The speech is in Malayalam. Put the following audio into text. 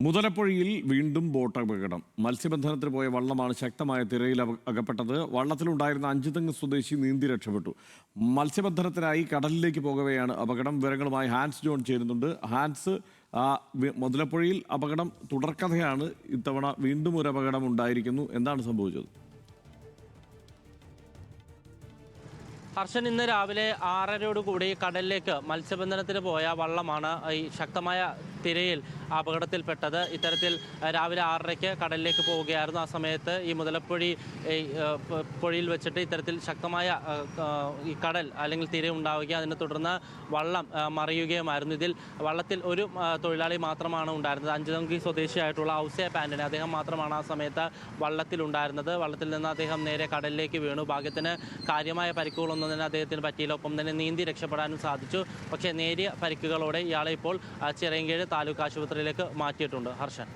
മുതലപ്പുഴയിൽ വീണ്ടും ബോട്ട് അപകടം. മത്സ്യബന്ധനത്തിന് പോയ വള്ളമാണ് ശക്തമായ തിരയിൽ അകപ്പെട്ടത്. വള്ളത്തിലുണ്ടായിരുന്ന അഞ്ചുതെങ്ങ് സ്വദേശി നീന്തി രക്ഷപ്പെട്ടു. മത്സ്യബന്ധനത്തിനായി കടലിലേക്ക് പോകവെയാണ് അപകടം. വിവരങ്ങളുമായി ഹാൻസ് ജോൺ ചേരുന്നുണ്ട്. ഹാൻസ്, മുതലപ്പുഴയിൽ അപകടം തുടർക്കഥയാണ്. ഇത്തവണ വീണ്ടും ഒരു അപകടം ഉണ്ടായിരിക്കുന്നു. എന്താണ് സംഭവിച്ചത്? ഹർഷൻ, ഇന്ന് രാവിലെ 6:30 കടലിലേക്ക് മത്സ്യബന്ധനത്തിന് പോയ വള്ളമാണ് ഈ ശക്തമായ തിരയിൽ അപകടത്തിൽപ്പെട്ടത്. ഇത്തരത്തിൽ രാവിലെ 6:30 കടലിലേക്ക് പോവുകയായിരുന്നു. ആ സമയത്ത് ഈ പുഴയിൽ വെച്ചിട്ട് ഇത്തരത്തിൽ ശക്തമായ ഈ കടൽ അല്ലെങ്കിൽ തിര ഉണ്ടാവുകയും അതിനെ തുടർന്ന് വള്ളം മറിയുകയുമായിരുന്നു. ഇതിൽ വള്ളത്തിൽ ഒരു തൊഴിലാളി മാത്രമാണ് ഉണ്ടായിരുന്നത്. അഞ്ചുതങ്കി സ്വദേശിയായിട്ടുള്ള ഔസേ പാൻഡനെ, അദ്ദേഹം മാത്രമാണ് ആ സമയത്ത് വള്ളത്തിലുണ്ടായിരുന്നത്. വള്ളത്തിൽ നിന്ന് അദ്ദേഹം നേരെ കടലിലേക്ക് വീണു. ഭാഗ്യത്തിന് കാര്യമായ പരിക്കുകളൊന്നും തന്നെ അദ്ദേഹത്തിന് പറ്റിയില്ല. ഒപ്പം തന്നെ നീന്തി രക്ഷപ്പെടാനും സാധിച്ചു. പക്ഷേ നേരിയ പരിക്കുകളോടെ ഇയാളെ ഇപ്പോൾ ചിറയൻകീഴ് താലൂക്ക് ആശുപത്രിയിലേക്ക് മാറ്റിയിട്ടുണ്ട്. ഹർഷൻ.